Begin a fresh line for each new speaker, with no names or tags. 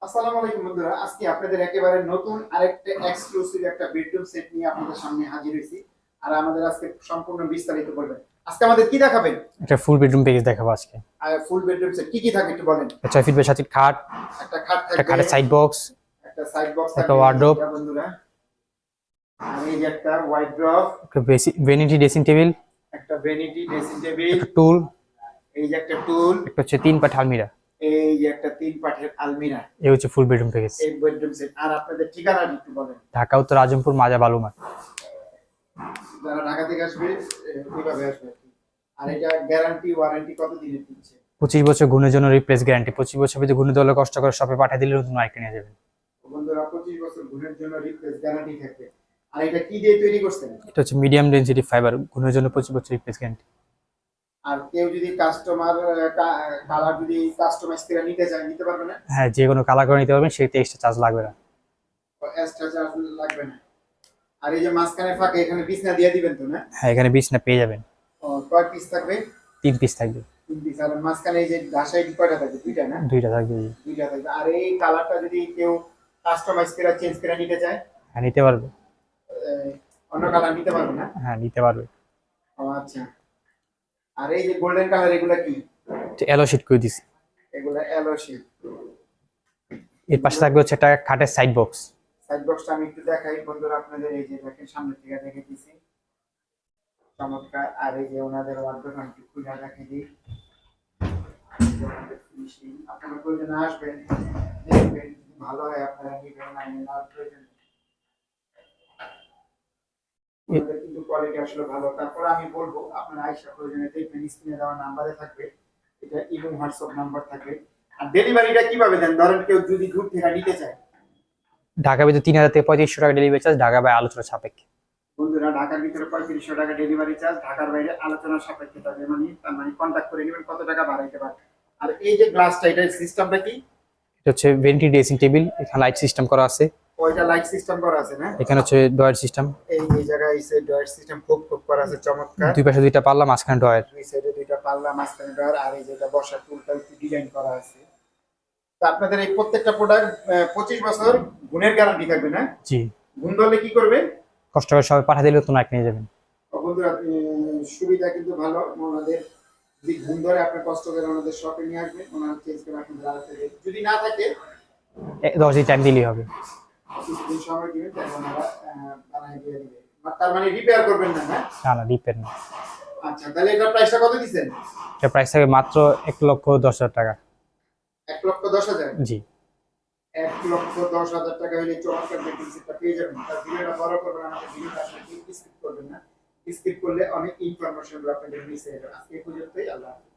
আসসালামু আলাইকুম বন্ধুরা, আজকে আপনাদের একেবারে নতুন আরেকটা এক্সক্লুসিভ একটা বেডরুম সেট নিয়ে আপনাদের সামনে হাজির হয়েছি। আর আমাদের আজকে সম্পূর্ণ বিস্তারিত বলবেন। আজকে আমাদের কি দেখাবেন?
একটা ফুল বেডরুম প্যাকেজ দেখাবো আজকে।
আর ফুল বেডরুম সেট কি কি থাকবে একটু বলেন।
6 ফিট বাই 7 ফিট খাট,
একটা খাট
একটা
থাকবে,
খাটের সাইড বক্স,
একটা সাইড বক্স
একটা
থাকবে
ওয়ার্ডরোব,
এটা বন্ধুরা। আর এই যে একটা ওয়ার্ডরোব,
একটা ভ্যানিটি ড্রেসিং টেবিল,
একটা ভ্যানিটি ড্রেসিং টেবিল,
একটা টুল,
এই যে একটা টুল,
একটা হচ্ছে 3 পাট আলমিরা।
এই যে একটা তিন পাটের আলমিরা।
এই হচ্ছে ফুল বেডরুম প্যাকেজ।
এই বেডরুম সেট। আর আপনাদের ঠিকানা একটু বলেন।
ঢাকা উত্তর আজমপুর মাজা বালুমাঠ।
যারা ঢাকা থেকে আসবে কিভাবে আসবে? আর এটা গ্যারান্টি ওয়ারেন্টি কত দিনের দিচ্ছে?
25 বছর গুণের জন্য রিপ্লেস গ্যারান্টি। 25 বছর ভিতরে গুণে দলে কষ্ট করে শপে পাঠিয়ে দিলে নতুন আরেকটা নিয়ে যাবেন।
বন্ধুরা 25 বছর গুণের জন্য রিপ্লেস গ্যারান্টি থাকবে। আর এটা কি দিয়ে তৈরি করছেন?
এটা হচ্ছে মিডিয়াম ডেনসিটি ফাইবার, গুণের জন্য 25 বছর রিপ্লেস গ্যারান্টি।
আর কেউ যদি কাস্টমার কালার যদি কাস্টমাইজ করে নিতে চায় নিতে পারবে না?
হ্যাঁ, যে কোনো কালার করে নিতে পারবেন, সেটা এক্সট্রা চার্জ লাগবে না।
এক্সট্রা চার্জ লাগবে না। আর এই যে মাঝখানে ফাঁকা এখানে বিছনা দিয়ে দিবেন তো না?
হ্যাঁ, এখানে বিছনা পেয়ে যাবেন।
ও কয় পিস থাকবে?
3 পিস থাকবে।
3 পিস। আর মাঝখানে এই যে ঘাসাই কয়টা থাকবে? দুইটা না?
দুইটা থাকবে।
দুইটা থাকবে। আর এই কালারটা যদি কেউ কাস্টমাইজ করে চেঞ্জ করে নিতে চায়,
হ্যাঁ, নিতে পারবে।
অন্য কালার নিতে পারবে না?
হ্যাঁ, নিতে পারবে।
ও আচ্ছা। আর এই যে গোল্ডেন কালার এগুলা কি?
এলো শিট করে দিছি।
এগুলা এলো শিট।
এর পাশে থাকবে হচ্ছে একটা খাটের সাইড বক্স।
সাইড বক্সটা আমি একটু দেখাই বন্ধুরা আপনাদের। এই যে দেখেন সামনে থেকে দেখে দিছি, চমৎকার। আর এই যে ওনাদের ওয়ার্ডরোব আমি একটু খুলে দেখাই দিই। ফিনিশিং আপনারা প্রয়োজন আসবেন, দেখবেন যদি ভালো হয় আপনারা নিবেন, না নিলে আর প্রয়োজন নেই। ওনাদের কিন্তু কোয়ালিটি আসলে ভালো। তারপর আমি বলবো আপনারা আইসা প্রয়োজনে দেখবেন, স্ক্রিনে দেওয়া নাম্বারে থাকবে, এটা ইমো হোয়াটসঅ্যাপ নাম্বার থাকবে। আর ডেলিভারিটা কিভাবে দেন? ধরেন কেউ যদি দূর থেকে নিতে চায়,
ঢাকা ভিতরে 3000 থেকে 3500 টাকা ডেলিভারি চার্জ, ঢাকা বাই আলোচনা সাপেক্ষে।
বন্ধুরা ঢাকার ভিতরে 3500 টাকা ডেলিভারি চার্জ, ঢাকার বাইরে আলোচনার সাপেক্ষে থাকবে। মানে তার মানে কন্ট্যাক্ট করে নেবেন কত টাকা বাড়াইতে পারে। আর এই যে গ্লাসটা, এটার সিস্টেমটা কি?
এটা হচ্ছে ভেন্টি ড্রেসিং টেবিল, এখানে লাইট সিস্টেম করা আছে।
ওইটা লাইট সিস্টেম করা আছে না?
এখানে হচ্ছে ডয়ার সিস্টেম।
এই জায়গায় এসে ডয়ার সিস্টেম খুব খুব করা আছে, চমৎকার।
দুই পাশে দুইটা পাল্লা, মাঝখানে ডয়ার।
দুই সাইডে দুইটা পাল্লা, মাঝখানে ডয়ার। আর এই যেটা বসার টুলটা একটু ডিজাইন করা আছে। তো আপনাদের এই প্রত্যেকটা প্রোডাক্ট 25 বছর গুণের গ্যারান্টি থাকবে না?
জি।
গুণ ধরলে কি করবে?
কষ্ট করে সবাই পাঠিয়ে দিলে নতুন আরেকটা নিয়ে যাবেন।
বন্ধুরা সুবিধা কিন্তু ভালো। ওনাদের যদি গুণ ধরে আপনি কষ্ট করে ওনাদের শপে নিয়ে আসবেন, ওনারা চেঞ্জ করে আপনাদের আরেকটা দেবে। যদি না থাকে
10 দিন টাইম দিলেই হবে।
কিছুদিন সময় দিবেন, তাই ওনারা বানায় দিয়ে দিবে। তার মানে রিপেয়ার করবেন না? হ্যাঁ,
না না, রিপেয়ার না।
আচ্ছা, তাহলে এটার প্রাইসটা কত দিচ্ছেন?
এটা প্রাইস থাকবে মাত্র 1,10,000 টাকা।
1,10,000?
জি।
1,10,000 টাকা হলে চমৎকার বেডরুম সেটটা পেয়ে যাবেন। তার ভিডিওটা বড় করবেন, আমাদের ভিডিওটা আসলে স্কিপ করবেন না। স্কিপ করলে অনেক ইনফরমেশন আপনাদের মিস হয়ে যাবে। আজকে এই পর্যন্তই। আল্লাহ হাফেজ।